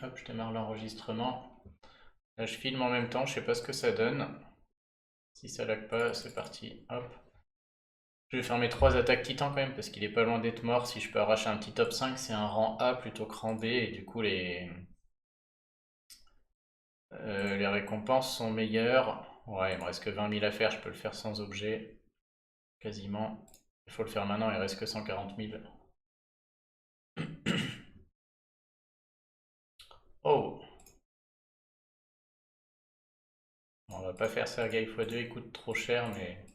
Hop, je démarre l'enregistrement. Là, je filme en même temps, je sais pas ce que ça donne. Si ça lag pas, c'est parti. Hop. Je vais faire mes 3 attaques titan quand même, parce qu'il est pas loin d'être mort. Si je peux arracher un petit top 5, c'est un rang A plutôt que rang B, et du coup, les récompenses sont meilleures. Ouais, il me reste que 20 000 à faire, je peux le faire sans objet. Quasiment. Il faut le faire maintenant, il reste que 140 000. Oh! On va pas faire Sergei x2, il coûte trop cher, mais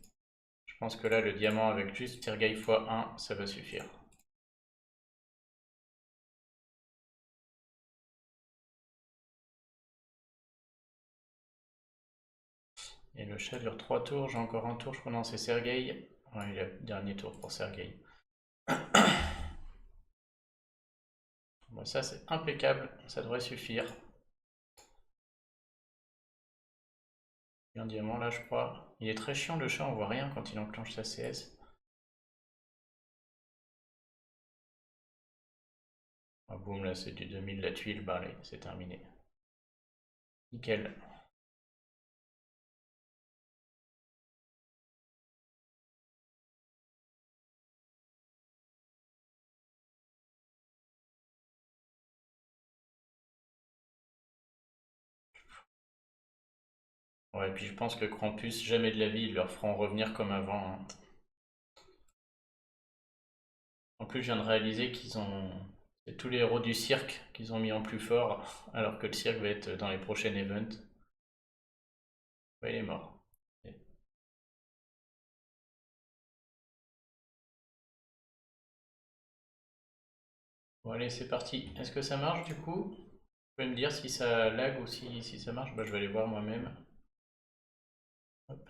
je pense que là, le diamant avec juste Sergei x1, ça va suffire. Et le chat dure 3 tours, j'ai encore un tour, je crois, non, c'est Sergei. Ouais, il a le dernier tour pour Sergei. Bon, ça, c'est impeccable, ça devrait suffire. Il y a un diamant là, je crois. Il est très chiant le chat, on voit rien quand il enclenche sa CS. Ah, boum, là, c'est du 2000 la tuile, bah allez, c'est terminé. Nickel. Ouais, et puis je pense que Krampus, jamais de la vie, ils leur feront revenir comme avant, hein. En plus, je viens de réaliser qu'ils ont. C'est tous les héros du cirque qu'ils ont mis en plus fort, alors que le cirque va être dans les prochains events. Ouais, il est mort. Bon, allez, c'est parti. Est-ce que ça marche du coup? Vous pouvez me dire si ça lag ou si ça marche? Bah, je vais aller voir moi-même. Hop.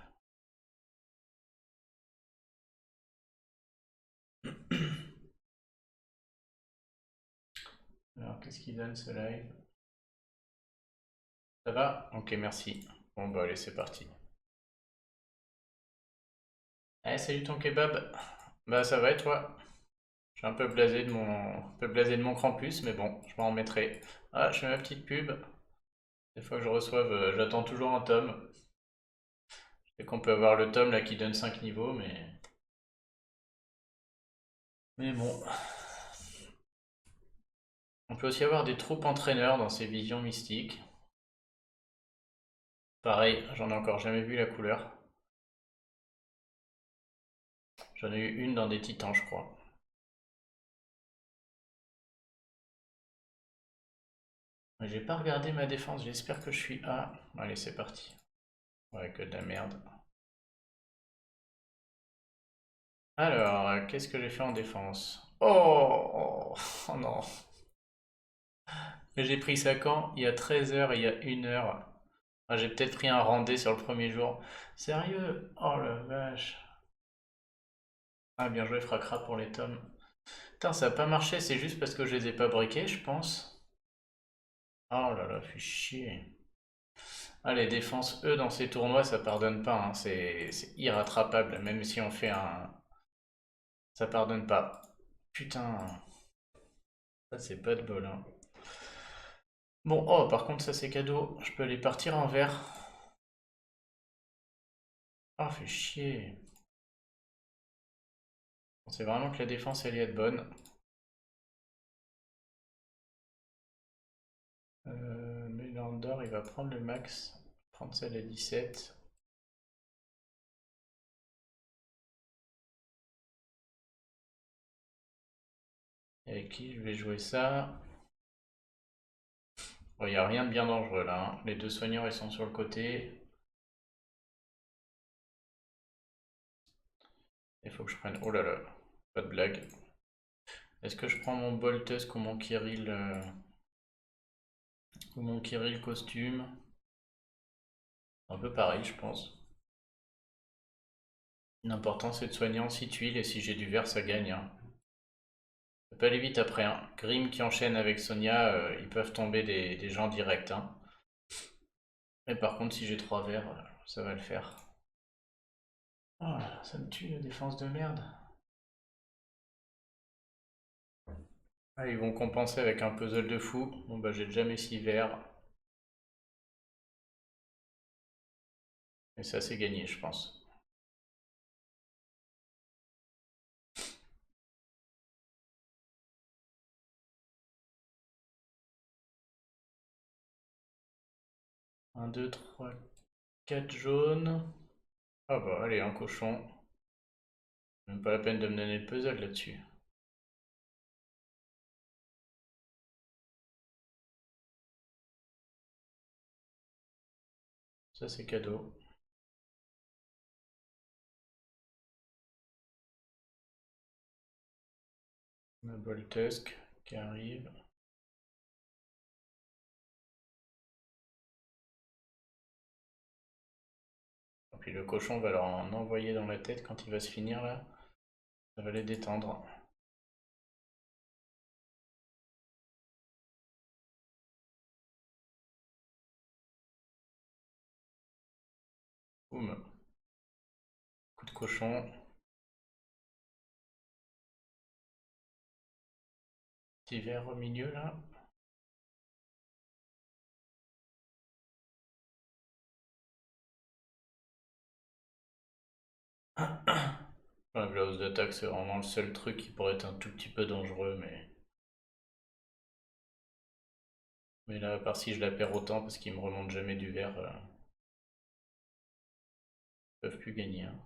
Alors, qu'est-ce qu'il donne ce live? Ça va? Ok, merci. Bon, bah, allez, c'est parti. Eh, salut ton kebab. Bah, ça va et toi? Je suis un peu blasé de mon Krampus, mais bon, je m'en remettrai. Ah, je fais ma petite pub. Des fois que je reçoive, j'attends toujours un tome. Et qu'on peut avoir le tome là qui donne 5 niveaux, mais bon. On peut aussi avoir des troupes entraîneurs dans ces visions mystiques. Pareil, j'en ai encore jamais vu la couleur. J'en ai eu une dans des titans, je crois. Mais j'ai pas regardé ma défense, j'espère que je suis A. Allez, c'est parti. Ouais, que de la merde. Alors, qu'est-ce que j'ai fait en défense? Oh, oh non. Mais j'ai pris ça quand? Il y a 13 heures et il y a 1 heure. Ah, j'ai peut-être pris un rendez sur le premier jour. Sérieux? Oh la vache. Ah, bien joué, Fracra pour les tomes. Putain, ça a pas marché, c'est juste parce que je les ai pas briqués, je pense. Oh là là, fait chier. Ah, les défenses, eux, dans ces tournois, ça pardonne pas, hein. C'est irrattrapable. Même si on fait un. Ça pardonne pas. Putain, ça c'est pas de bol, hein. Bon, oh, par contre, ça c'est cadeau. Je peux aller partir en vert. Ah, fait chier. On sait vraiment que la défense allait être bonne. Melander, il va prendre le max. Prendre celle à 17. Et avec qui je vais jouer ça? Bon, il n'y a rien de bien dangereux là, hein. Les deux soignants, ils sont sur le côté. Il faut que je prenne. Oh là là, pas de blague. Est-ce que je prends mon Boltusk ou mon Kirill costume? Un peu pareil, je pense. L'important c'est de soigner en 6 tuiles et si j'ai du vert, ça gagne, hein. Ça peut aller vite après, hein. Grim qui enchaîne avec Sonia, ils peuvent tomber des gens directs, hein. Mais par contre, si j'ai 3 verts, ça va le faire. Oh, ça me tue la défense de merde. Ah, ils vont compenser avec un puzzle de fou. Bon bah j'ai déjà mes 6 verres. Et ça c'est gagné je pense. Un, 2, 3, 4 jaunes. Ah bah allez, un cochon. Même pas la peine de me donner le puzzle là-dessus. Ça c'est cadeau. On a Boltusk qui arrive. Et puis le cochon va leur en envoyer dans la tête quand il va se finir là. Ça va les détendre. Boum. Coup de cochon. Petit verre au milieu là. La hausse d'attaque c'est vraiment le seul truc qui pourrait être un tout petit peu dangereux mais là à part si je la perds autant parce qu'il me remonte jamais du verre, ils peuvent plus gagner, hein.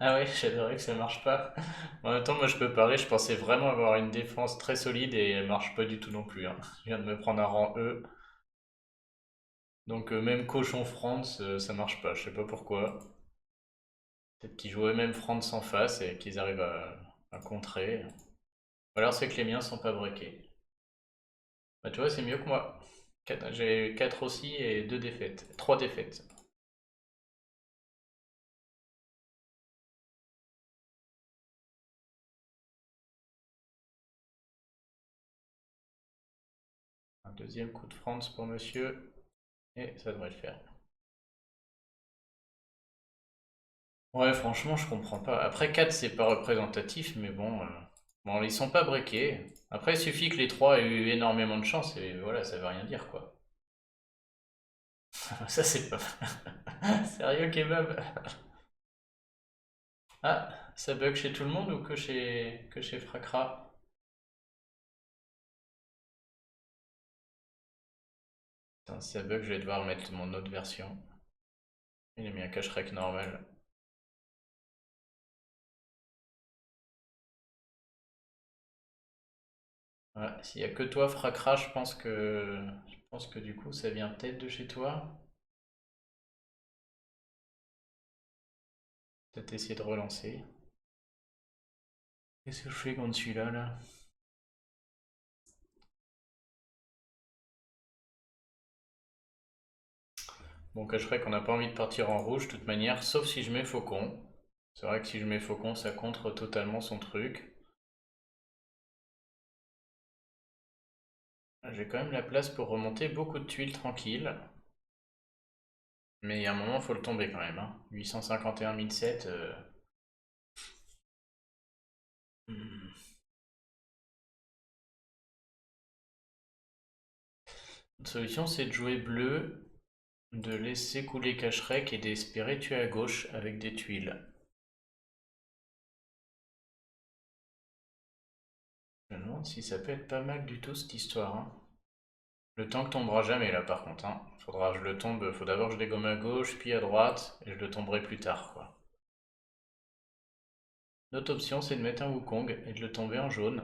Ah ouais, j'adorais que ça marche pas. En même temps, moi je peux parier, je pensais vraiment avoir une défense très solide et elle marche pas du tout non plus, hein. Je viens de me prendre un rang E. Donc même cochon France, ça marche pas, je sais pas pourquoi. Peut-être qu'ils jouaient même France en face et qu'ils arrivent à contrer. Ou alors c'est que les miens sont pas breakés. Bah tu vois, c'est mieux que moi. J'ai 4 aussi et 2 défaites. 3 défaites. Un deuxième coup de France pour monsieur. Et ça devrait le faire. Ouais, franchement, je comprends pas. Après 4 c'est pas représentatif, mais bon, bon, ils sont pas breakés. Après, il suffit que les 3 aient eu énormément de chance et voilà, ça veut rien dire quoi. Ça, c'est pas. Sérieux, kebab? Ah, ça bug chez tout le monde ou que chez Fracra? Putain, si ça bug, je vais devoir mettre mon autre version. Il a mis un cache-rec normal. Ouais, s'il y a que toi, Fracra, je pense que du coup, ça vient peut-être de chez toi. Peut-être essayer de relancer. Qu'est-ce que je fais contre celui-là, là? Bon, cache-rec, on n'a pas envie de partir en rouge, de toute manière, sauf si je mets faucon. C'est vrai que si je mets faucon, ça contre totalement son truc. J'ai quand même la place pour remonter beaucoup de tuiles tranquilles. Mais il y a un moment, il faut le tomber quand même, hein. 851 1007. Hmm. Une solution, c'est de jouer bleu, de laisser couler cache-rec et d'espérer tuer à gauche avec des tuiles. Je me demande si ça peut être pas mal du tout cette histoire, hein. Le tank tombera jamais là par contre, hein. Faudra que je le tombe, faut d'abord que je dégomme à gauche, puis à droite, et je le tomberai plus tard, quoi. L'autre option, c'est de mettre un Wukong et de le tomber en jaune.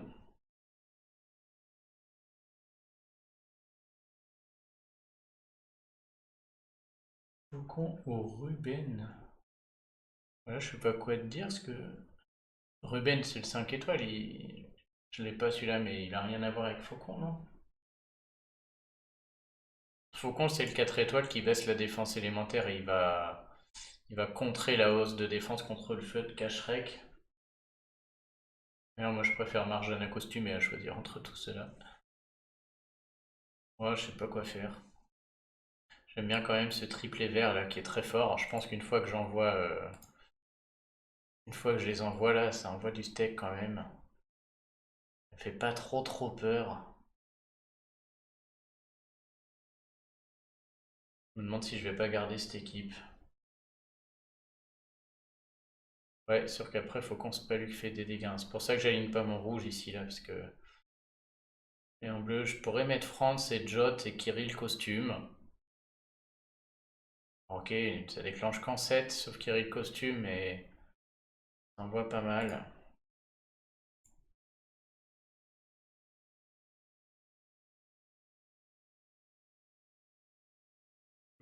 Wukong ou Ruben? Voilà, je sais pas quoi te dire, parce que Ruben, c'est le 5 étoiles, je l'ai pas celui-là, mais il a rien à voir avec Faucon, non? Faucon, c'est le 4 étoiles qui baisse la défense élémentaire et il va contrer la hausse de défense contre le feu de Cacherec. Mais non, moi je préfère Marjane à costume et à choisir entre tout cela. Ouais, je sais pas quoi faire. J'aime bien quand même ce triplet vert là qui est très fort. Je pense qu'une fois que une fois que je les envoie là, ça envoie du steak quand même. Ça fait pas trop peur. Je me demande si je vais pas garder cette équipe. Ouais, sûr qu'après faut qu'on se palue fait des dégâts. C'est pour ça que j'aligne pas mon rouge ici là, parce que. Et en bleu, je pourrais mettre France et Jot et Kirill costume. Ok, ça déclenche qu'en 7, sauf Kirill costume, mais ça envoie pas mal.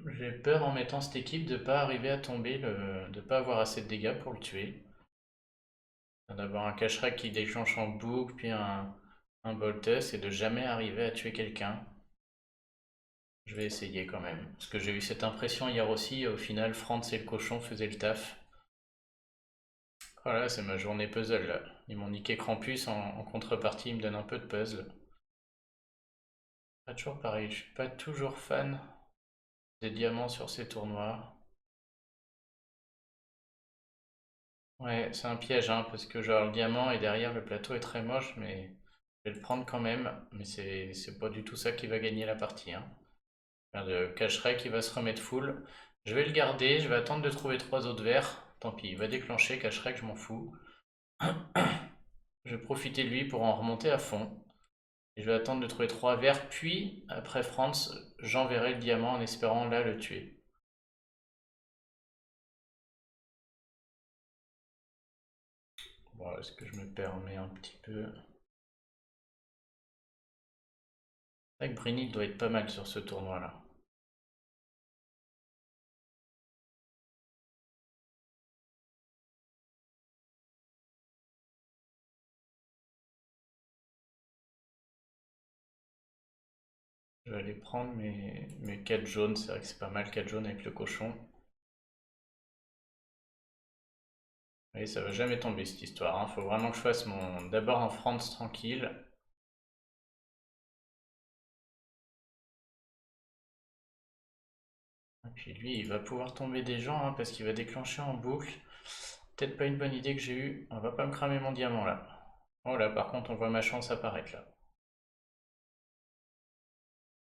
J'ai peur en mettant cette équipe de pas arriver à tomber, de pas avoir assez de dégâts pour le tuer. D'avoir un cache-rack qui déclenche en boucle, puis un Boltus, et de jamais arriver à tuer quelqu'un. Je vais essayer quand même. Parce que j'ai eu cette impression hier aussi, et au final, Franz et le cochon faisaient le taf. Voilà, c'est ma journée puzzle là. Ils m'ont niqué Krampus, en contrepartie, ils me donnent un peu de puzzle. Pas toujours pareil, je suis pas toujours fan des diamants sur ces tournois. Ouais, c'est un piège, hein, parce que genre le diamant et derrière le plateau est très moche, mais je vais le prendre quand même. Mais c'est pas du tout ça qui va gagner la partie, hein. Le cache-rack qui va se remettre full. Je vais le garder, je vais attendre de trouver trois autres verres. Tant pis, il va déclencher, cache-rack, je m'en fous. Je vais profiter de lui pour en remonter à fond. Et je vais attendre de trouver trois verres, puis après France, j'enverrai le diamant en espérant là le tuer. Bon, est-ce que je me permets un petit peu? C'est vrai que Brynhild doit être pas mal sur ce tournoi-là. Je vais aller prendre mes 4 jaunes, c'est vrai que c'est pas mal 4 jaunes avec le cochon. Et ça va jamais tomber cette histoire, hein. Faut vraiment que je fasse mon d'abord en France tranquille. Et puis lui, il va pouvoir tomber des gens, hein, parce qu'il va déclencher en boucle. Peut-être pas une bonne idée que j'ai eue. On va pas me cramer mon diamant là. Oh là, par contre, on voit ma chance apparaître là.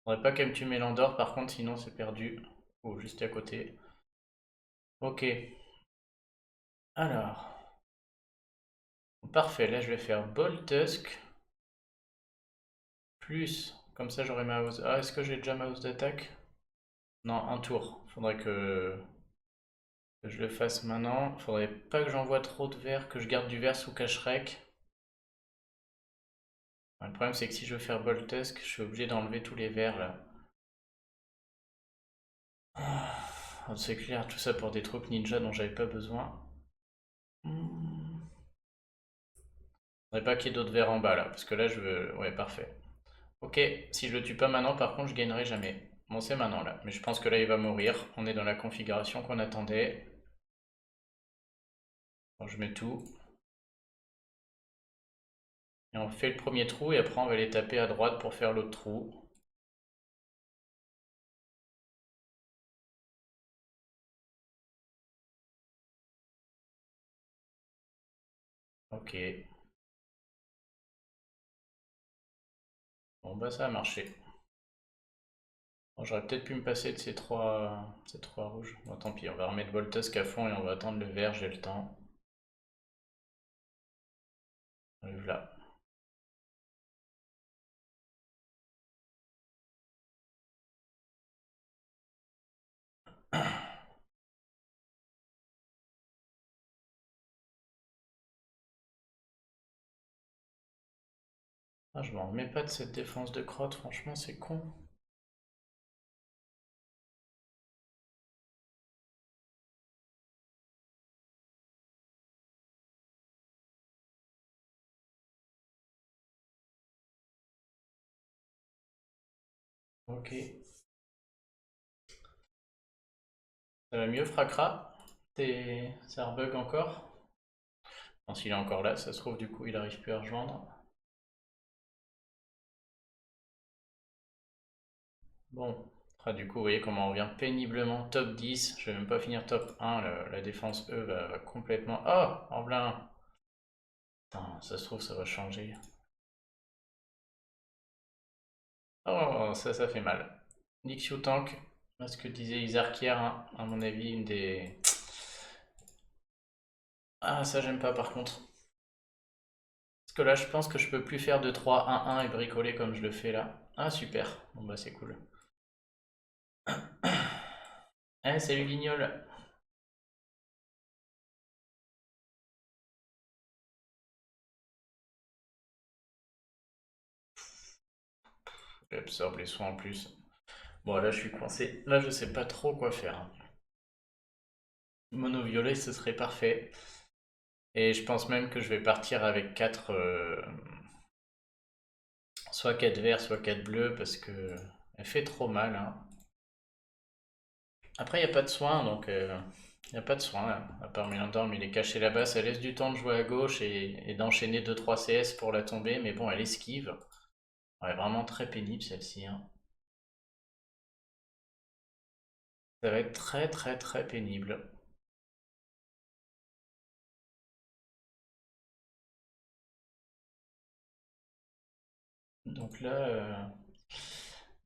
Faudrait pas qu'elle me tue Mélandor, par contre, sinon c'est perdu. Oh, juste à côté. Ok. Alors. Parfait, là je vais faire Boltusk. Plus. Comme ça j'aurai ma hausse. Ah, est-ce que j'ai déjà ma hausse d'attaque? Non, un tour. Faudrait que je le fasse maintenant. Faudrait pas que j'envoie trop de verre, que je garde du verre sous cache-rec. Le problème c'est que si je veux faire Boltusk, je suis obligé d'enlever tous les verres là. Ah, c'est clair, tout ça pour des troupes ninja dont j'avais pas besoin. Faudrait pas qu'il y ait d'autres verres en bas là, parce que là je veux. Ouais, parfait. Ok, si je le tue pas maintenant, par contre, je gagnerai jamais. Bon, c'est maintenant là, mais je pense que là il va mourir. On est dans la configuration qu'on attendait. Bon, je mets tout. Et on fait le premier trou et après on va les taper à droite pour faire l'autre trou. Ok. Bon bah ça a marché. Bon, j'aurais peut-être pu me passer de ces trois rouges. Bon tant pis, on va remettre Voltusk à fond et on va attendre le vert, j'ai le temps. Arrive là. Ah, je m'en remets pas de cette défense de crotte, franchement c'est con. Ok. Ça va mieux, Fracra? Ça rebug encore? Non, s'il est encore là, ça se trouve du coup il arrive plus à rejoindre. Bon, Ah, du coup, vous voyez comment on revient péniblement top 10. Je vais même pas finir top 1. La défense, eux, va complètement... Oh, en plein. Putain, ça se trouve, ça va changer. Oh, ça fait mal. Nixio Tank, ce que disait Isaac hier, hein, à mon avis, une des... Ah, ça j'aime pas par contre. Parce que là, je pense que je peux plus faire 2-3-1-1 et bricoler comme je le fais là. Ah, super. Bon bah c'est cool. Eh, salut Guignol. J'absorbe les soins en plus. Bon, là, je suis coincé. Là, je sais pas trop quoi faire. Mono violet, ce serait parfait. Et je pense même que je vais partir avec 4... soit 4 verts, soit 4 bleus, parce que elle fait trop mal, hein. Après, il n'y a pas de soin, donc il n'y a pas de soin, là. À part Mélandorm, il est caché là-bas. Ça laisse du temps de jouer à gauche et d'enchaîner 2-3 CS pour la tomber. Mais bon, elle esquive. Ouais, vraiment très pénible celle-ci, hein. Ça va être très très très pénible. Donc là,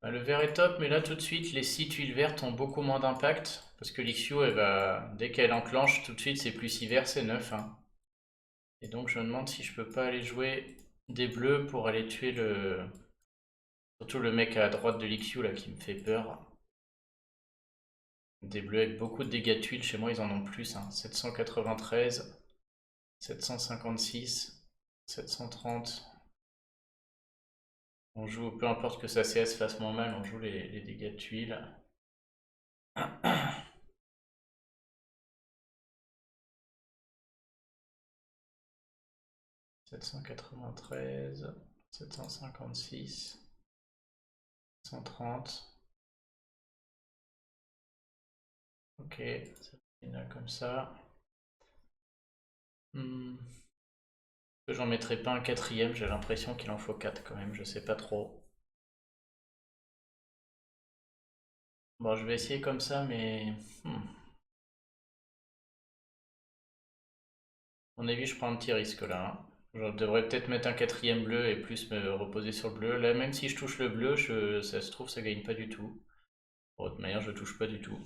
bah, le vert est top, mais là tout de suite, les 6 tuiles vertes ont beaucoup moins d'impact. Parce que l'Ixio, elle va, dès qu'elle enclenche, tout de suite, c'est plus 6 verts, c'est 9, hein. Et donc je me demande si je peux pas aller jouer des bleus pour aller tuer le... Surtout le mec à droite de l'Ixio là qui me fait peur. Des bleus avec beaucoup de dégâts de tuiles, chez moi ils en ont plus, hein. 793, 756, 730. On joue, peu importe que sa CS fasse moins mal, on joue les dégâts de tuiles. 793, 756, 130. Ok, ça finit là comme ça. Hmm. J'en mettrai pas un quatrième, j'ai l'impression qu'il en faut 4 quand même, je sais pas trop. Bon, je vais essayer comme ça, mais... À mon avis, je prends un petit risque là, hein. Je devrais peut-être mettre un quatrième bleu et plus me reposer sur le bleu. Là, même si je touche le bleu, ça se trouve, ça gagne pas du tout. Bon, de toute manière, je touche pas du tout.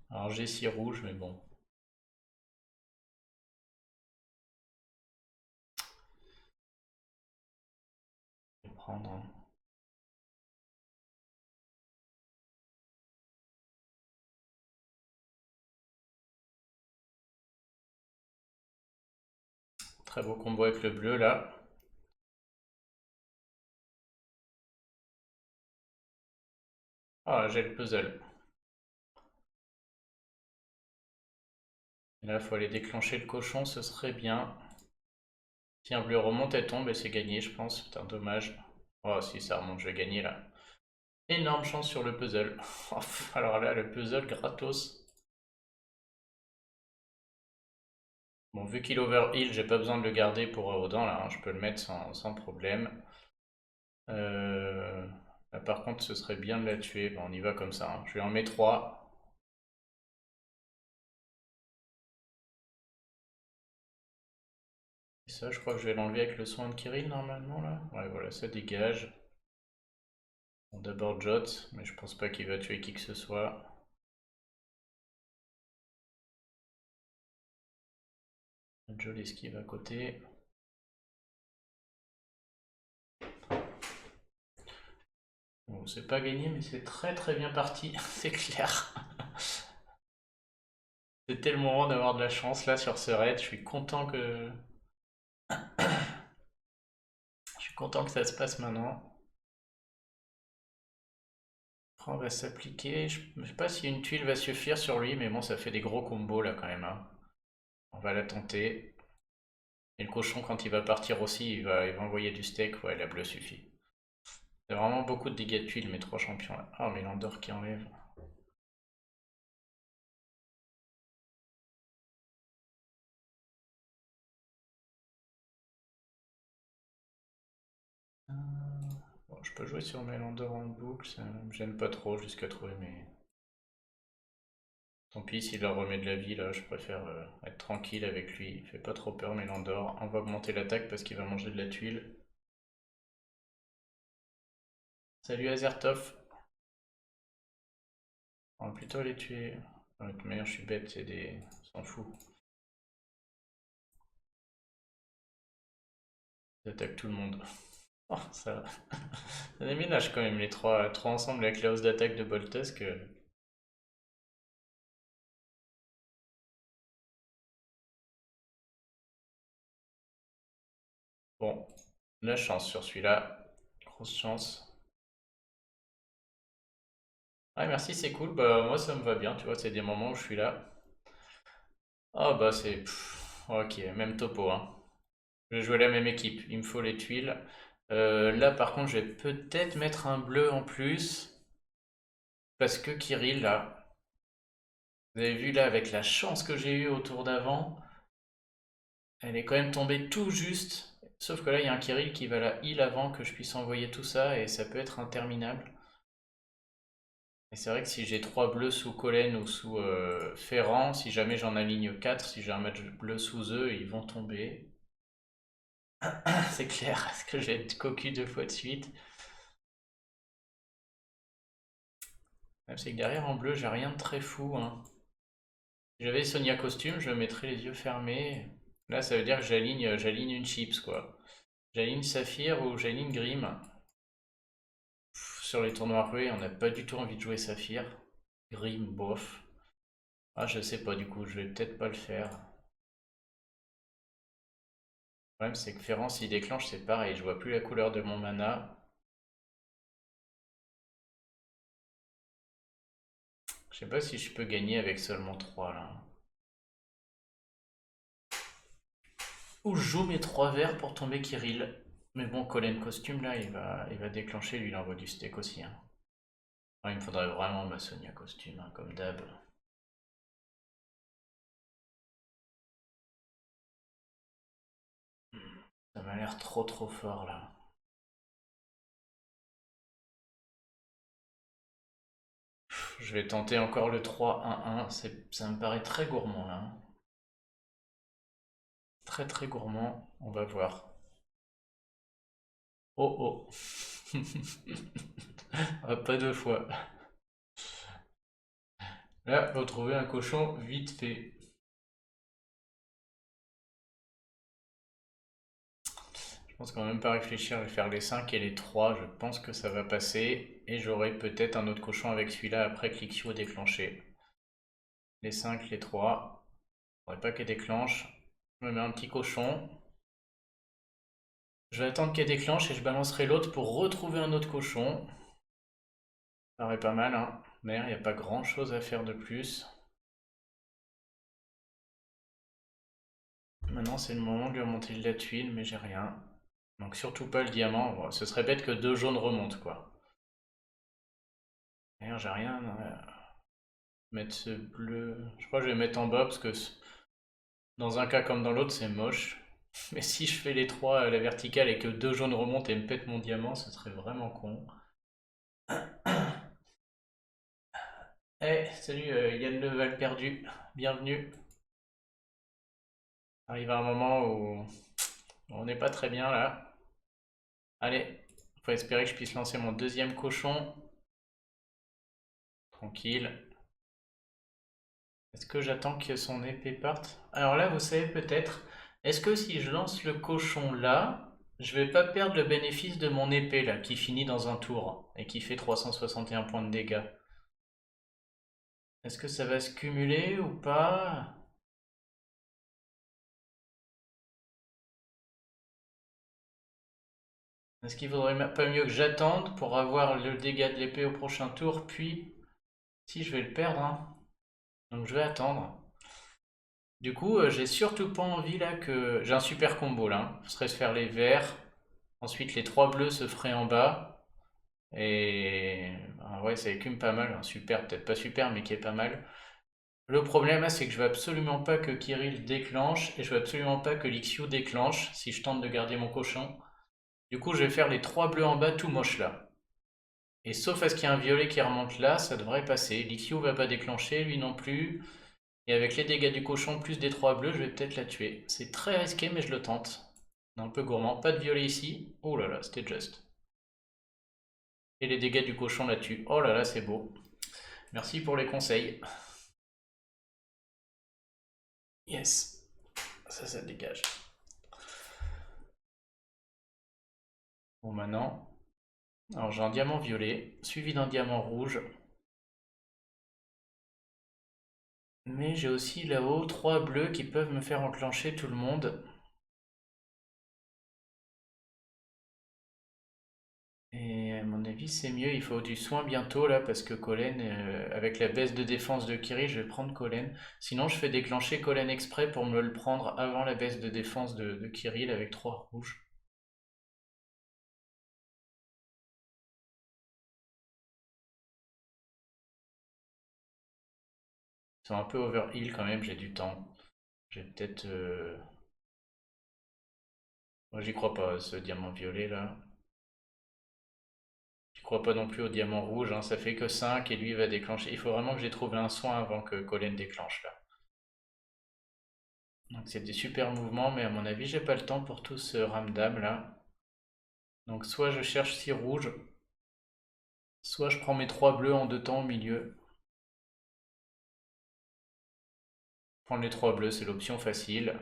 Alors, j'ai 6 rouges, mais bon. Je vais prendre, hein. Très beau combo avec le bleu là. Ah, j'ai le puzzle. Et là, il faut aller déclencher le cochon, ce serait bien. Si un bleu remonte, elle tombe et c'est gagné, je pense. Putain, dommage. Oh, si ça remonte, je vais gagner là. Énorme chance sur le puzzle. Alors là, le puzzle gratos. Bon, vu qu'il overheal, j'ai pas besoin de le garder pour Aodan là, hein. Je peux le mettre sans problème. Euh, Là, par contre, ce serait bien de la tuer. Bon, on y va comme ça, hein. Je lui en mets 3. Et ça, je crois que je vais l'enlever avec le soin de Kirill normalement là. Ouais, voilà, ça dégage. Bon, d'abord Jot, mais je pense pas qu'il va tuer qui que ce soit. Joe l'esquive à côté. Bon, c'est pas gagné, mais c'est très très bien parti, c'est clair. C'était le moment d'avoir de la chance là sur ce raid. Je suis content que ça se passe maintenant. Après, on va s'appliquer. Je sais pas si une tuile va suffire sur lui, mais bon, ça fait des gros combos là quand même, hein. On va la tenter. Et le cochon, quand il va partir aussi, il va envoyer du steak. Ouais, la bleue suffit. C'est vraiment beaucoup de dégâts de tuiles, mes trois champions là. Ah, mais l'Andor qui enlève. Je peux jouer sur Mélandor en boucle, ça me gêne pas trop jusqu'à trouver mes... Tant pis s'il leur remet de la vie là, je préfère être tranquille avec lui. Il fait pas trop peur Mélandor. On va augmenter l'attaque parce qu'il va manger de la tuile. Salut Azertov. On va plutôt les tuer. De toute manière, je suis bête, c'est des... On s'en fout. Ils attaquent tout le monde. Oh, ça déménage quand même les trois ensemble avec la hausse d'attaque de Boltusk. Bon, la chance sur celui-là. Grosse chance. Ah merci, c'est cool. Bah moi ça me va bien, tu vois, c'est des moments où je suis là. Ah bah c'est... Ok, même topo, hein. Je vais jouer la même équipe, il me faut les tuiles. Là par contre je vais peut-être mettre un bleu en plus. Parce que Kirill là, vous avez vu là avec la chance que j'ai eue au tour d'avant, elle est quand même tombée tout juste. Sauf que là il y a un Kirill qui va la heal avant que je puisse envoyer tout ça et ça peut être interminable. Et c'est vrai que si j'ai 3 bleus sous Collen ou sous Ferrand, si jamais j'en aligne 4, si j'ai un match bleu sous eux, ils vont tomber. C'est clair, parce que j'ai cocu 2 fois de suite. Même c'est que derrière en bleu, j'ai rien de très fou, hein. Si j'avais Sonia costume, je mettrais les yeux fermés. Là, ça veut dire que j'aligne une chips, quoi. J'aligne Saphir ou j'aligne Grim. Sur les tournois rués, on n'a pas du tout envie de jouer Saphir. Grim, bof. Ah, je sais pas, du coup, je vais peut-être pas le faire. Le problème, c'est que Ferrand, s'il déclenche, c'est pareil. Je vois plus la couleur de mon mana. Je sais pas si je peux gagner avec seulement 3 là. Ou je joue mes 3 verts pour tomber Kirill. Mais bon, Colin costume là, il va déclencher, lui il envoie du steak aussi, hein. Ah, il me faudrait vraiment ma Sonia costume, hein, comme d'hab. Ça m'a l'air trop fort là. Je vais tenter encore le 3-1-1, ça me paraît très gourmand là, hein. Très gourmand, on va voir. Oh oh. Ah, pas 2 fois. Là, retrouver un cochon vite fait. Je pense qu'on va même pas réfléchir, je vais faire les 5 et les 3, je pense que ça va passer. Et j'aurai peut-être un autre cochon avec celui-là après que l'Ixio a déclenché. Les 5, les 3. Faudrait pas qu'elle déclenche. Je me mets un petit cochon. Je vais attendre qu'elle déclenche et je balancerai l'autre pour retrouver un autre cochon. Ça paraît pas mal, hein. Merde, il n'y a pas grand chose à faire de plus. Maintenant, c'est le moment de lui remonter de la tuile, mais j'ai rien. Donc, surtout pas le diamant. Bon, ce serait bête que 2 jaunes remontent, quoi. D'ailleurs, j'ai rien. Mettre ce bleu. Je crois que je vais mettre en bas parce que dans un cas comme dans l'autre, c'est moche. Mais si je fais les 3 à la verticale et que 2 jaunes remontent et me pètent mon diamant, ce serait vraiment con. Eh, salut Yann Leval perdu, bienvenue. Arrive à un moment où on n'est pas très bien là. Allez, faut espérer que je puisse lancer mon deuxième cochon. Tranquille. Est-ce que j'attends que son épée parte? Alors là, vous savez peut-être, est-ce que si je lance le cochon là, je vais pas perdre le bénéfice de mon épée là, qui finit dans un tour et qui fait 361 points de dégâts? Est-ce que ça va se cumuler ou pas? Est-ce qu'il vaudrait pas mieux que j'attende pour avoir le dégât de l'épée au prochain tour, puis si je vais le perdre, hein. Donc je vais attendre. Du coup, j'ai surtout pas envie là que... J'ai un super combo là, hein. Ce serait se faire les verts, ensuite les 3 bleus se feraient en bas, et... ouais, ça écume pas mal, un super, peut-être pas super, mais qui est pas mal. Le problème là, c'est que je veux absolument pas que Kirill déclenche, et je veux absolument pas que Lixiu déclenche, si je tente de garder mon cochon. Du coup, je vais faire les 3 bleus en bas tout moche là. Et sauf à ce qu'il y ait un violet qui remonte là, ça devrait passer. L'Ixiu va pas déclencher, lui non plus. Et avec les dégâts du cochon plus des 3 bleus, je vais peut-être la tuer. C'est très risqué, mais je le tente. Un peu gourmand. Pas de violet ici. Oh là là, c'était juste. Et les dégâts du cochon la tuent. Oh là là, c'est beau. Merci pour les conseils. Yes. Ça dégage. Bon, maintenant. Alors, j'ai un diamant violet, suivi d'un diamant rouge. Mais j'ai aussi là-haut 3 bleus qui peuvent me faire enclencher tout le monde. Et à mon avis, c'est mieux. Il faut du soin bientôt là parce que Kolen, avec la baisse de défense de Kiri, je vais prendre Kolen. Sinon, je fais déclencher Kolen exprès pour me le prendre avant la baisse de défense de Kirill avec 3 rouges. Ils sont un peu overheal quand même, j'ai du temps. J'ai peut-être. Moi, j'y crois pas, ce diamant violet là. J'y crois pas non plus au diamant rouge, hein. Ça fait que 5 et lui va déclencher. Il faut vraiment que j'ai trouvé un soin avant que Kolen déclenche là. Donc c'est des super mouvements, mais à mon avis, j'ai pas le temps pour tout ce ramdam là. Donc soit je cherche 6 rouges, soit je prends mes 3 bleus en 2 temps au milieu. Prendre les 3 bleus, c'est l'option facile.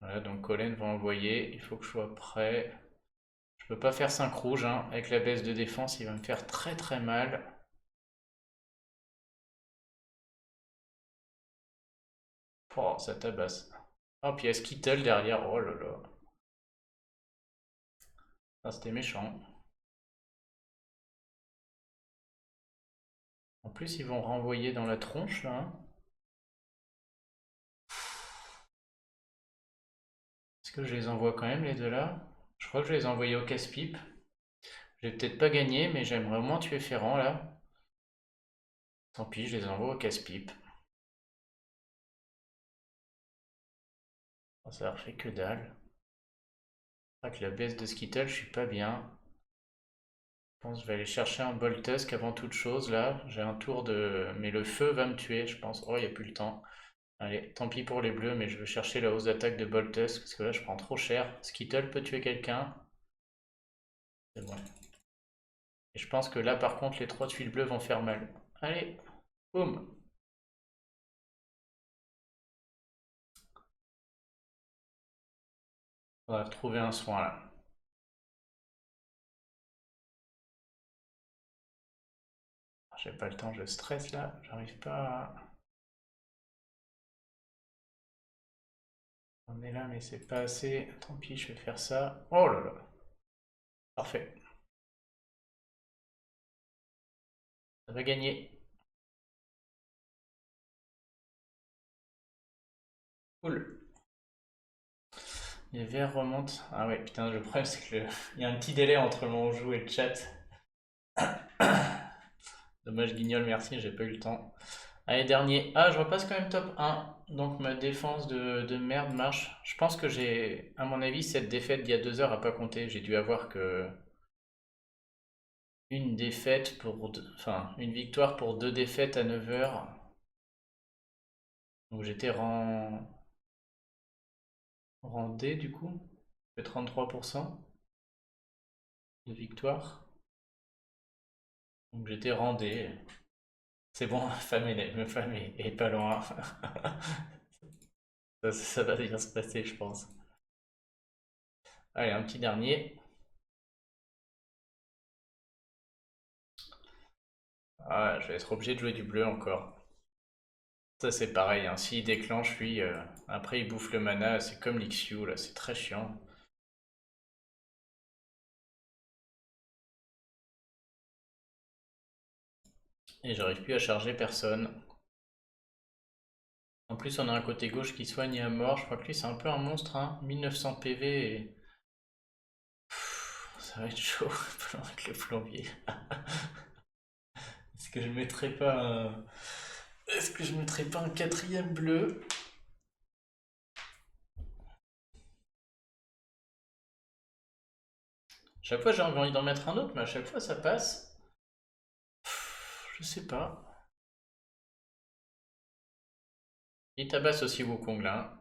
Voilà, donc Colin va envoyer, il faut que je sois prêt. Je peux pas faire 5 rouges, hein. Avec la baisse de défense, il va me faire très très mal. Oh, ça tabasse. Oh, puis il y a Skittle derrière, oh là là. Ah, c'était méchant. En plus, ils vont renvoyer dans la tronche là, hein. Est-ce que je les envoie quand même les deux là? Je crois que je vais les envoyer au casse-pipe. Je vais peut-être pas gagner, mais j'aimerais au moins tuer Ferrand là. Tant pis, je les envoie au casse-pipe. Oh, ça leur fait que dalle. Avec la baisse de Skittle, je suis pas bien. Je pense que je vais aller chercher un Boltusk avant toute chose là. J'ai un tour de. Mais le feu va me tuer, je pense. Oh, il n'y a plus le temps. Allez, tant pis pour les bleus, mais je veux chercher la hausse d'attaque de Boltusk parce que là je prends trop cher. Skittle peut tuer quelqu'un. C'est bon. Et je pense que là par contre les 3 tuiles bleues vont faire mal. Allez, boum. On va retrouver un soin là. J'ai pas le temps, je stresse là. J'arrive pas à. On est là, mais c'est pas assez. Tant pis, je vais faire ça. Oh là là. Parfait. Ça va gagner. Cool. Les verts remontent. Ah ouais, putain, le problème c'est que il y a un petit délai entre mon joue et le chat. Dommage Guignol, merci, j'ai pas eu le temps. Allez, dernier. Ah, je repasse quand même top 1. Donc ma défense de merde marche. Je pense que j'ai, à mon avis, cette défaite d'il y a 2 heures a pas compté. J'ai dû avoir que une défaite pour enfin, une victoire pour 2 défaites à 9 heures. Donc j'étais rang D du coup. Fait 33% de victoire. Donc j'étais rang D. C'est bon, ma femme est pas loin. Ça va bien se passer, je pense. Allez, un petit dernier. Ah, je vais être obligé de jouer du bleu encore. Ça, c'est pareil, hein. S'il déclenche, lui, après il bouffe le mana. C'est comme l'Ixiu, là, c'est très chiant. Et j'arrive plus à charger personne. En plus, on a un côté gauche qui soigne à mort. Je crois que lui, c'est un peu un monstre, hein. 1900 PV et. Ça va être chaud avec le plombier. Est-ce que je mettrais pas un. Est-ce que je mettrais pas un quatrième bleu? Chaque fois j'ai envie d'en mettre un autre, mais à chaque fois ça passe. Je sais pas. Il tabasse aussi Wukong là, hein.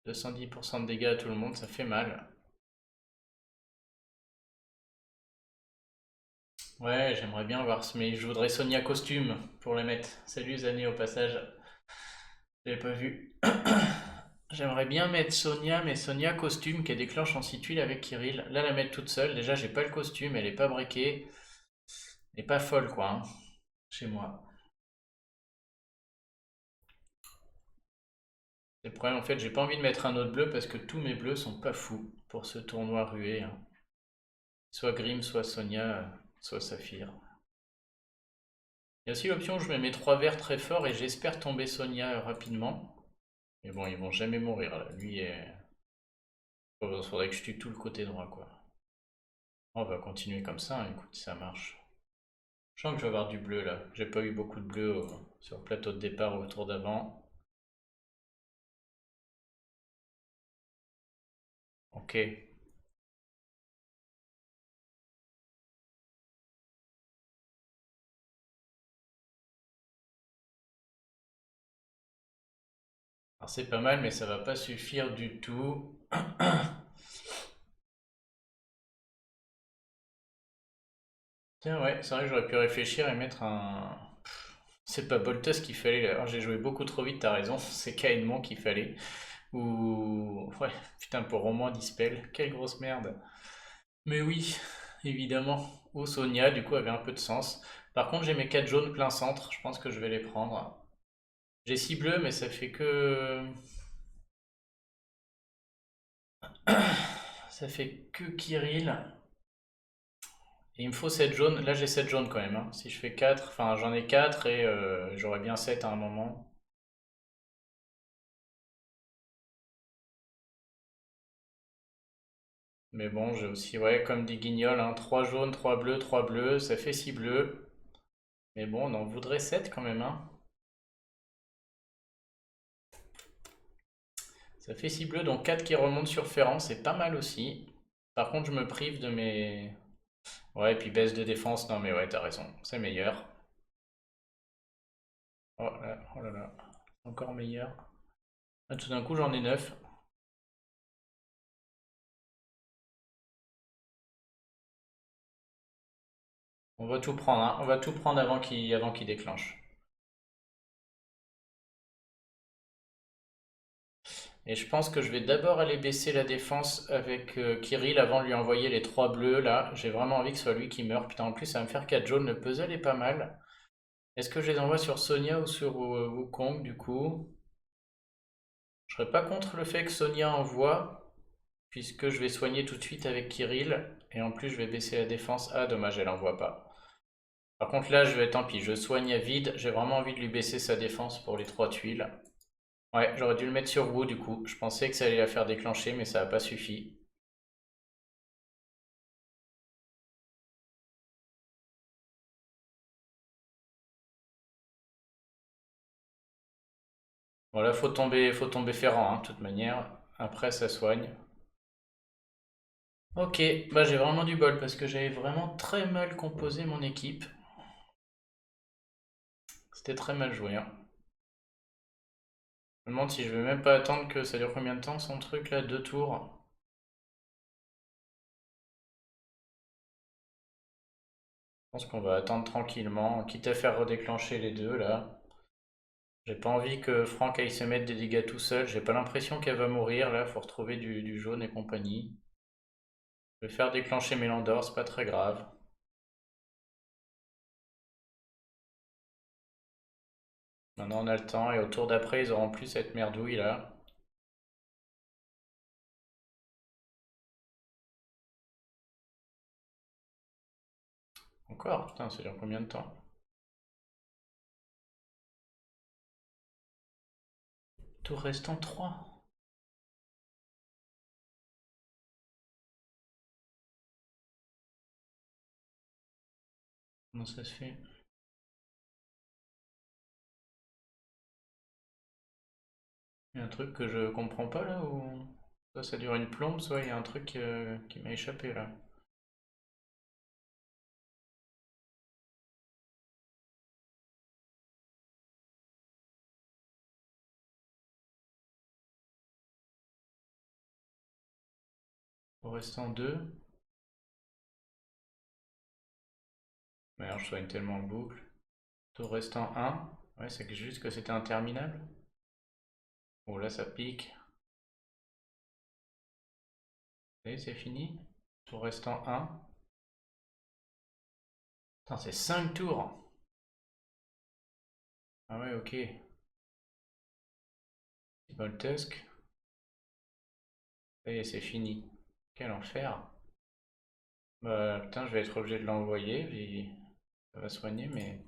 210% de dégâts à tout le monde, ça fait mal. Ouais, j'aimerais bien voir, mais je voudrais Sonia costume pour les mettre. Salut Zané au passage, j'avais pas vu. J'aimerais bien mettre Sonia, mais Sonia costume qui déclenche en 6 tuiles avec Kirill. Là, la mettre toute seule, déjà j'ai pas le costume, elle est pas briquée. Elle est pas folle quoi, hein, chez moi. C'est le problème, en fait, j'ai pas envie de mettre un autre bleu parce que tous mes bleus sont pas fous pour ce tournoi rué, hein. Soit Grim, soit Sonia, soit Saphir. Il y a aussi l'option où je mets mes 3 verts très forts et j'espère tomber Sonia rapidement. Mais bon, ils vont jamais mourir là. Lui, il faudrait que je tue tout le côté droit quoi. On va continuer comme ça, hein, écoute, ça marche. Je sens que je vais avoir du bleu là. J'ai pas eu beaucoup de bleu sur le plateau de départ au tour d'avant. Ok. Alors c'est pas mal, mais ça va pas suffire du tout. Tiens, ouais, c'est vrai que j'aurais pu réfléchir et mettre un. C'est pas Boltus qu'il fallait. Alors j'ai joué beaucoup trop vite, t'as raison. C'est Caïnmon qu'il fallait. Ou. Ouais, putain, pour au moins Dispel. Quelle grosse merde. Mais oui, évidemment. Ou Sonia, du coup, avait un peu de sens. Par contre, j'ai mes 4 jaunes plein centre. Je pense que je vais les prendre. J'ai 6 bleus, mais ça fait que. Ça fait que Kirill. Et il me faut 7 jaunes. Là, j'ai 7 jaunes quand même, hein. Si je fais 4, enfin, j'en ai 4 et j'aurais bien 7 à un moment. Mais bon, j'ai aussi, ouais, comme dit Guignol, hein, 3 jaunes, 3 bleus, ça fait 6 bleus. Mais bon, on en voudrait 7 quand même, hein. Ça fait 6 bleus, donc 4 qui remontent sur Ferrand, c'est pas mal aussi. Par contre, je me prive de mes. Ouais, et puis baisse de défense, non mais ouais, t'as raison, c'est meilleur. Oh là là, encore meilleur. Ah, tout d'un coup, j'en ai 9. On va tout prendre, hein. On va tout prendre avant qu'il déclenche. Et je pense que je vais d'abord aller baisser la défense avec Kirill avant de lui envoyer les 3 bleus là. J'ai vraiment envie que ce soit lui qui meurt. Putain, en plus, ça va me faire 4 jaunes. Le puzzle est pas mal. Est-ce que je les envoie sur Sonia ou sur Wukong du coup? Je serais pas contre le fait que Sonia envoie, puisque je vais soigner tout de suite avec Kirill. Et en plus, je vais baisser la défense. Ah, dommage, elle envoie pas. Par contre, là, je vais, tant pis, je soigne à vide. J'ai vraiment envie de lui baisser sa défense pour les 3 tuiles. Ouais, j'aurais dû le mettre sur Wu du coup. Je pensais que ça allait la faire déclencher, mais ça n'a pas suffi. Voilà, faut tomber Ferrand, hein, de toute manière. Après, ça soigne. Ok, bah j'ai vraiment du bol parce que j'avais vraiment très mal composé mon équipe. C'était très mal joué, hein. Je me demande si je vais même pas attendre que ça dure combien de temps son truc là, 2 tours. Je pense qu'on va attendre tranquillement, quitte à faire redéclencher les deux là. J'ai pas envie que Franck aille se mettre des dégâts tout seul. J'ai pas l'impression qu'elle va mourir là. Faut retrouver du jaune et compagnie. Je vais faire déclencher Mélandor, c'est pas très grave. Maintenant on a le temps et au tour d'après ils auront plus cette merdouille là. Encore? Putain, ça dure combien de temps? Tour restant 3. Comment ça se fait? Il y a un truc que je comprends pas là ou ça dure une plombe, soit il y a un truc qui m'a échappé là. Au restant 2. Merde, je soigne tellement le boucle. Au restant 1. Ouais, c'est juste que c'était interminable. Oh là, ça pique. Et c'est fini. Tour restant 1. Putain, c'est 5 tours. Ah ouais, ok. Voltesque. Ça y est, c'est fini. Quel enfer. Bah putain, je vais être obligé de l'envoyer, puis ça va soigner, mais...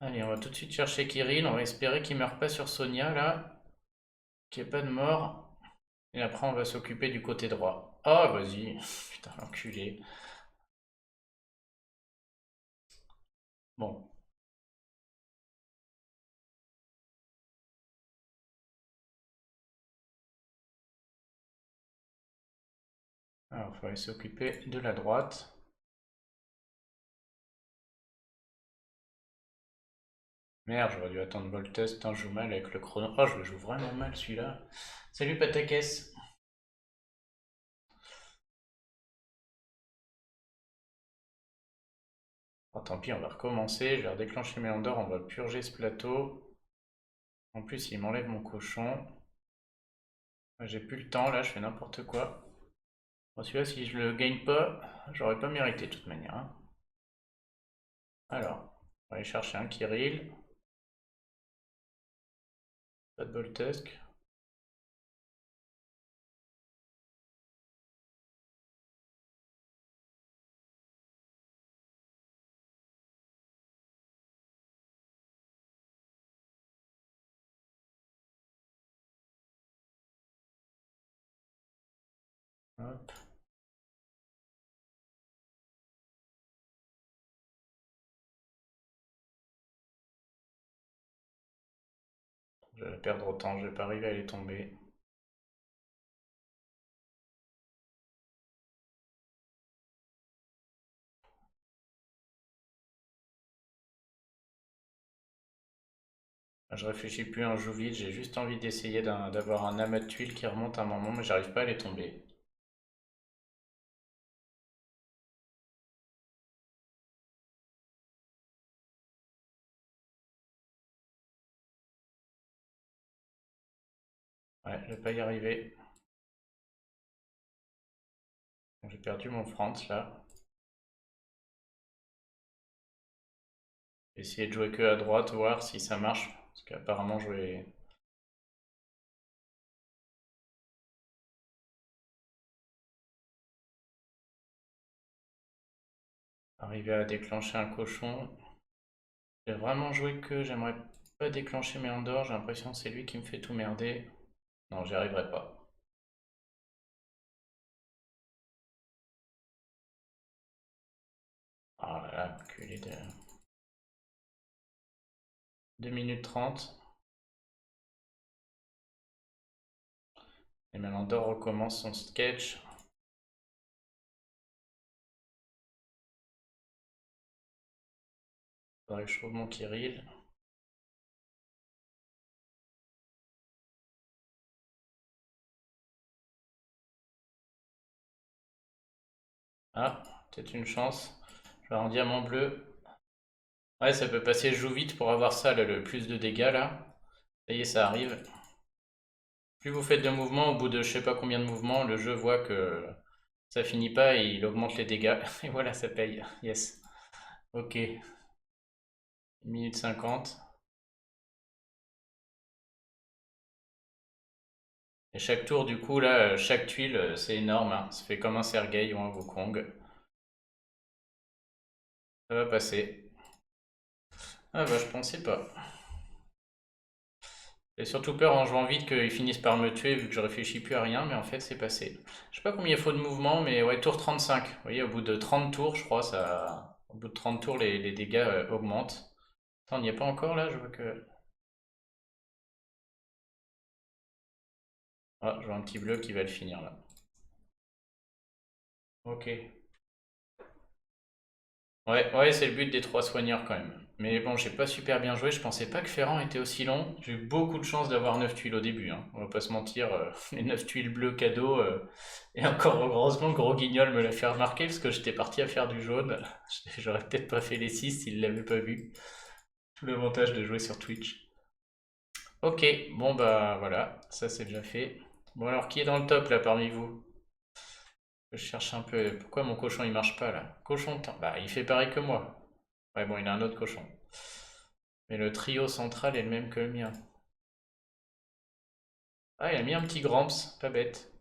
Allez, on va tout de suite chercher Kirill, on va espérer qu'il meurt pas sur Sonia, là. Qu'il n'y ait pas de mort. Et après, on va s'occuper du côté droit. Oh, vas-y. Putain, l'enculé. Bon. Alors, il faut aller s'occuper de la droite. Merde, j'aurais dû attendre Voltest. Putain, je joue mal avec le chrono. Oh, je le joue vraiment mal, celui-là. Salut, Patakès. Oh, tant pis, on va recommencer. Je vais redéclencher mes Andorres. On va purger ce plateau. En plus, il m'enlève mon cochon. J'ai plus le temps, là, je fais n'importe quoi. Bon, celui-là, si je le gagne pas, j'aurais pas mérité de toute manière, hein. Alors, on va aller chercher un Kirill. Pas de Voltesque. Hop. Je vais perdre autant, je vais pas arriver à les tomber. Je réfléchis plus, un joue vite, j'ai juste envie d'essayer d'avoir un amas de tuiles qui remonte à un moment, mais j'arrive pas à les tomber. Ouais, je vais pas y arriver. J'ai perdu mon France là. Essayer de jouer que à droite, voir si ça marche. Parce qu'apparemment je vais... arriver à déclencher un cochon. J'ai vraiment joué que j'aimerais pas déclencher mes Andorres, j'ai l'impression que c'est lui qui me fait tout merder. Non, j'y arriverai pas. Ah là là, enculé de... 2 minutes 30. Et maintenant Andorre recommence son sketch. Faudrait que je trouve mon Kirill. Ah, peut-être une chance. Je vais en diamant bleu. Ouais, ça peut passer, je joue vite pour avoir ça, le plus de dégâts là. Ça y est, ça arrive. Plus vous faites de mouvements, au bout de je sais pas combien de mouvements, le jeu voit que ça finit pas et il augmente les dégâts. Et voilà, ça paye. Yes. Ok. 1 minute 50. Et chaque tour, du coup, là, chaque tuile, c'est énorme, hein. Ça fait comme un Sergueï ou un Wukong. Ça va passer. Ah bah, je pensais pas. J'ai surtout peur en jouant vite qu'ils finissent par me tuer vu que je réfléchis plus à rien, mais en fait c'est passé. Je sais pas combien il faut de mouvements, mais ouais, tour 35. Vous voyez, au bout de 30 tours, je crois, ça... Au bout de 30 tours, les dégâts augmentent. Attends, on n'y est pas encore là, je vois que... Ah, je vois un petit bleu qui va le finir là. Ok. Ouais, ouais, c'est le but des trois soigneurs quand même. Mais bon, j'ai pas super bien joué. Je pensais pas que Ferrand était aussi long. J'ai eu beaucoup de chance d'avoir 9 tuiles au début, hein. On va pas se mentir, les 9 tuiles bleues cadeaux. Et encore heureusement, Gros Guignol me l'a fait remarquer parce que j'étais parti à faire du jaune. J'aurais peut-être pas fait les 6 s'il l'avait pas vu. Tout l'avantage de jouer sur Twitch. Ok, bon bah voilà, ça c'est déjà fait. Bon alors, qui est dans le top là parmi vous? Je cherche un peu. Pourquoi mon cochon il marche pas là? Cochon, bah il fait pareil que moi. Ouais, bon, il a un autre cochon. Mais le trio central est le même que le mien. Ah, il a mis un petit Gramps, pas bête.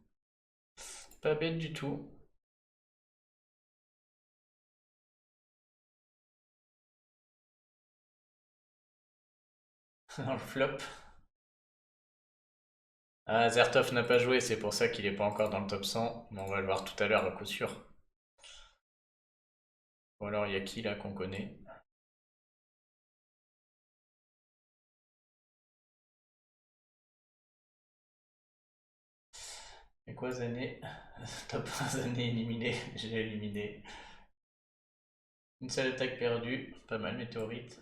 Pas bête du tout. Dans le flop. Ah, Zertov n'a pas joué, c'est pour ça qu'il n'est pas encore dans le top 100. Mais on va le voir tout à l'heure à coup sûr. Ou alors il y a qui là qu'on connaît? Et quoi Zané? Top 1 Zané éliminé. J'ai éliminé. Une seule attaque perdue. Pas mal, météorite.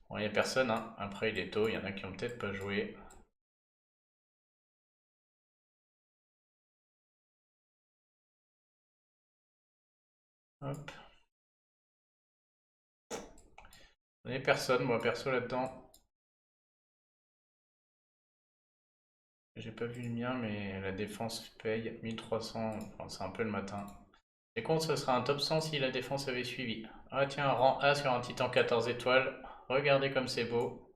Bon, il n'y a personne, hein. Après, il est tôt, il y en a qui ont peut-être pas joué. Hop. Il n'y a personne, moi perso là-dedans. J'ai pas vu le mien, mais la défense paye 1300. Enfin, c'est un peu le matin. Et contre, ce sera un top 100 si la défense avait suivi. Ah tiens, rang A sur un titan 14 étoiles. Regardez comme c'est beau.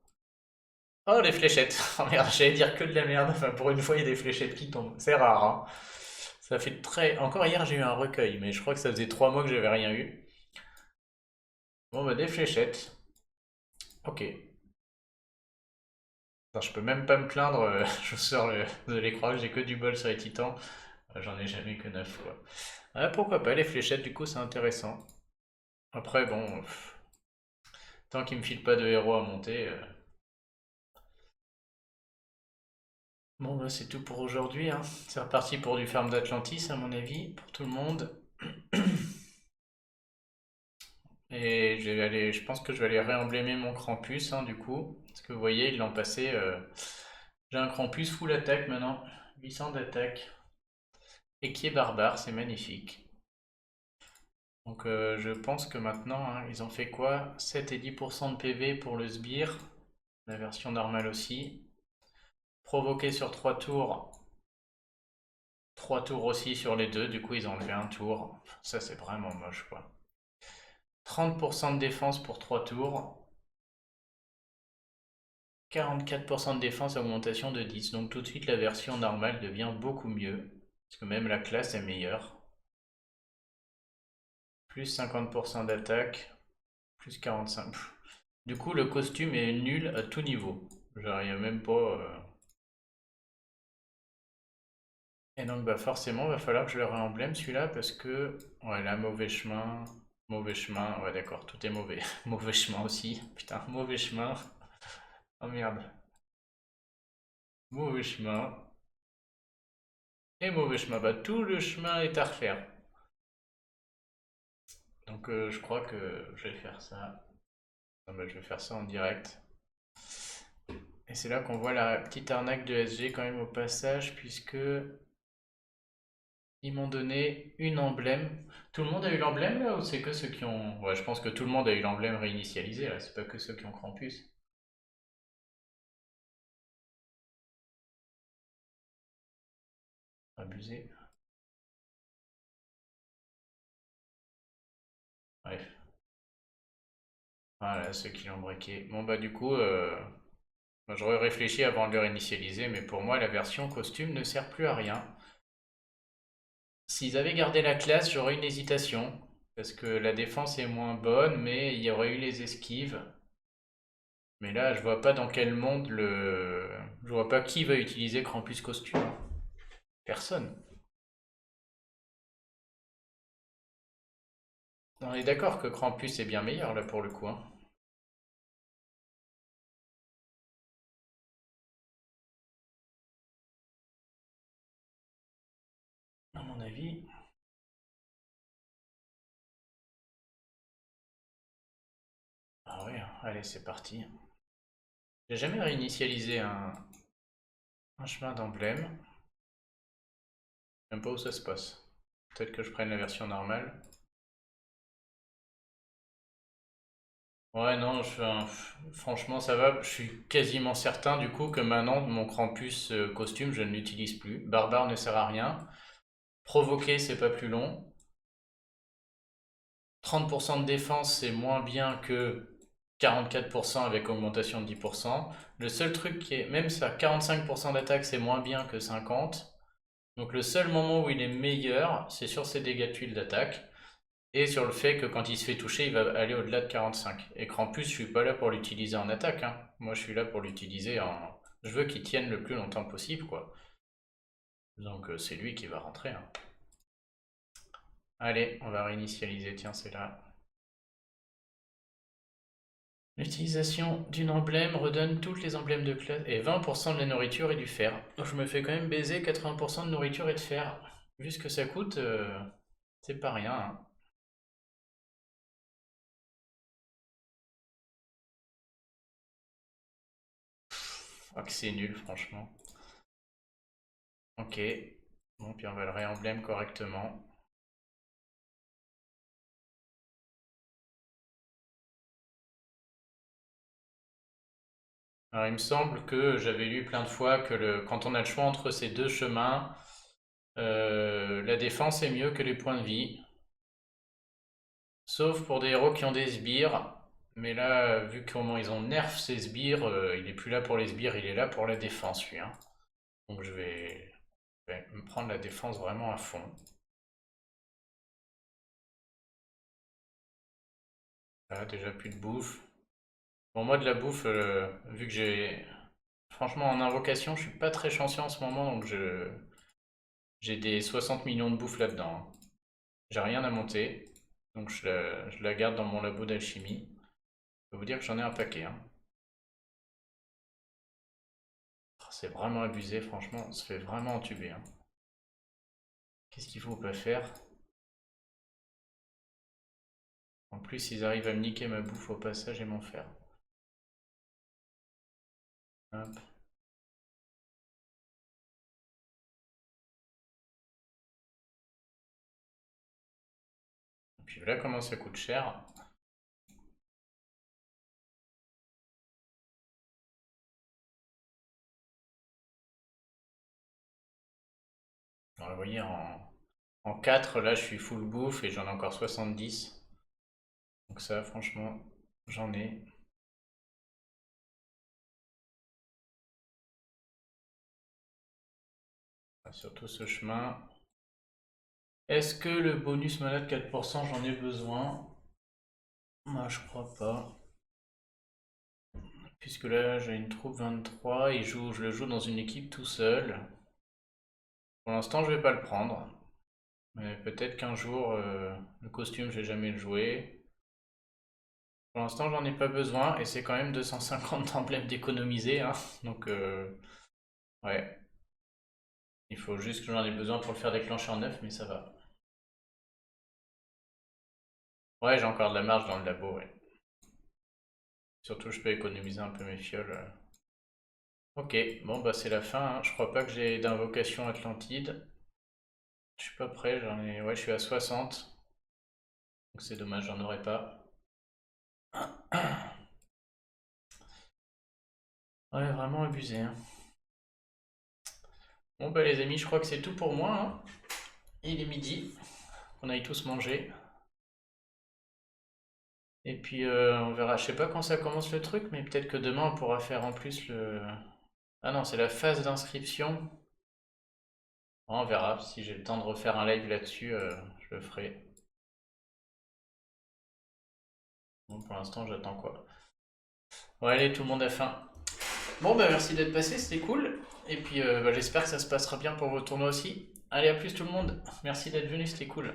Oh, les fléchettes. Oh merde, j'allais dire que de la merde. Enfin, pour une fois, il y a des fléchettes qui tombent. C'est rare, hein. Ça fait très... Encore hier, j'ai eu un recueil, mais je crois que ça faisait 3 mois que j'avais rien eu. Bon, bah, des fléchettes. Ok. Attends, je peux même pas me plaindre. Je sors le... Vous allez croire que j'ai que du bol sur les titans. J'en ai jamais que 9 quoi. Ah, pourquoi pas, les fléchettes, du coup, c'est intéressant. Après, bon... Tant qu'il me file pas de héros à monter... Bon, bah, c'est tout pour aujourd'hui, hein. C'est reparti pour du Farm d'Atlantis, à mon avis, pour tout le monde. Et je pense que je vais aller réemblémer mon Krampus, hein, du coup. Parce que vous voyez, ils l'ont passé. J'ai un Krampus full attaque maintenant. 800 d'attaque. Et qui est barbare, c'est magnifique. Donc je pense que maintenant, hein, ils ont fait quoi? 7 et 10% de PV pour le sbire. La version normale aussi. Provoqué sur 3 tours. 3 tours aussi sur les deux. Du coup, ils ont enlevé un tour. Ça, c'est vraiment moche, quoi. 30% de défense pour 3 tours. 44% de défense, augmentation de 10. Donc tout de suite, la version normale devient beaucoup mieux. Parce que même la classe est meilleure. Plus 50% d'attaque. Plus 45. Du coup, le costume est nul à tout niveau. Genre, il n'y a même pas... Et donc, bah forcément, va falloir que je le réemblème celui-là parce que... Ouais, là, mauvais chemin. Mauvais chemin. Ouais, d'accord, tout est mauvais. Mauvais chemin aussi. Putain, mauvais chemin. Oh merde. Mauvais chemin. Et mauvais chemin. Bah, tout le chemin est à refaire. Donc je crois que je vais faire ça. Non, bah, je vais faire ça en direct. Et c'est là qu'on voit la petite arnaque de SG quand même au passage, puisque ils m'ont donné une emblème. Tout le monde a eu l'emblème là ou c'est que ceux qui ont... Ouais, je pense que tout le monde a eu l'emblème réinitialisé là, c'est pas que ceux qui ont Krampus. Abusé. Bref. Voilà, ceux qui l'ont breaké. Bon bah du coup, moi, j'aurais réfléchi avant de le réinitialiser, mais pour moi la version costume ne sert plus à rien. S'ils avaient gardé la classe, j'aurais une hésitation. Parce que la défense est moins bonne, mais il y aurait eu les esquives. Mais là, je vois pas dans quel monde le... Je vois pas qui va utiliser Krampus costume. Personne. On est d'accord que Krampus est bien meilleur là pour le coup, hein. à mon avis. Ah ouais, allez, c'est parti. J'ai jamais réinitialisé un chemin d'emblème. Je sais même pas où ça se passe. Peut-être que je prenne la version normale. Ouais, non, franchement, ça va. Je suis quasiment certain du coup que maintenant, mon Krampus costume, je ne l'utilise plus. Barbare ne sert à rien. Provoquer, c'est pas plus long. 30% de défense, c'est moins bien que 44% avec augmentation de 10%. Le seul truc qui est, même ça, 45% d'attaque, c'est moins bien que 50%. Donc le seul moment où il est meilleur, c'est sur ses dégâts de tuile d'attaque. Et sur le fait que quand il se fait toucher, il va aller au-delà de 45. Et qu'en plus, je suis pas là pour l'utiliser en attaque, hein. Moi, je suis là pour l'utiliser en... Je veux qu'il tienne le plus longtemps possible, quoi. Donc c'est lui qui va rentrer, hein. Allez, on va réinitialiser, tiens, c'est là. L'utilisation d'une emblème redonne toutes les emblèmes de classe et 20% de la nourriture et du fer. Je me fais quand même baiser 80% de nourriture et de fer. Vu ce que ça coûte, c'est pas rien, hein. Ah que c'est nul, franchement. Ok. Bon, puis on va le réemblème correctement. Alors, il me semble que j'avais lu plein de fois que quand on a le choix entre ces deux chemins, la défense est mieux que les points de vie. Sauf pour des héros qui ont des sbires. Mais là, vu comment ils ont nerf ces sbires, il est plus là pour les sbires, il est là pour la défense, lui, hein. Donc je vais me prendre la défense vraiment à fond. Là, déjà plus de bouffe. Bon, moi, de la bouffe, vu que j'ai... Franchement, en invocation, je suis pas très chanceux en ce moment, donc j'ai des 60 millions de bouffe là-dedans, hein. J'ai rien à monter, donc je la garde dans mon labo d'alchimie. Je peux vous dire que j'en ai un paquet, hein. Oh, c'est vraiment abusé, franchement, on se fait vraiment entuber, hein. Qu'est-ce qu'il faut pas faire? En plus, ils arrivent à me niquer ma bouffe au passage et m'en faire. Hop. Et puis voilà comment ça coûte cher. Alors, vous voyez, en 4, là, je suis full bouffe et j'en ai encore 70. Donc ça, franchement, j'en ai. Surtout ce chemin. Est-ce que le bonus malade 4%, j'en ai besoin? Moi, je crois pas. Puisque là, j'ai une troupe 23 et je le joue dans une équipe tout seul. Pour l'instant, je vais pas le prendre. Mais peut-être qu'un jour, le costume, je vais jamais le jouer. Pour l'instant, j'en ai pas besoin et c'est quand même 250 emblèmes d'économiser, hein. Donc, ouais. Il faut juste que j'en ai besoin pour le faire déclencher en neuf, mais ça va. Ouais, j'ai encore de la marge dans le labo, ouais. Surtout, je peux économiser un peu mes fioles. Ok, bon, bah c'est la fin, hein. Je crois pas que j'ai d'invocation Atlantide. Je suis pas prêt, j'en ai... Ouais, je suis à 60. Donc c'est dommage, j'en aurais pas. Ouais, vraiment abusé, hein. Bon, bah les amis, je crois que c'est tout pour moi, hein. Il est midi. On aille tous manger. Et puis on verra, je sais pas quand ça commence le truc, mais peut-être que demain on pourra faire en plus le... Ah non, c'est la phase d'inscription. On verra, si j'ai le temps de refaire un live là-dessus, je le ferai. Bon, pour l'instant j'attends quoi. Bon allez, tout le monde a faim. Bon bah merci d'être passé, c'était cool. Et puis bah, j'espère que ça se passera bien pour vos tournois aussi. Allez, à plus tout le monde. Merci d'être venu, c'était cool.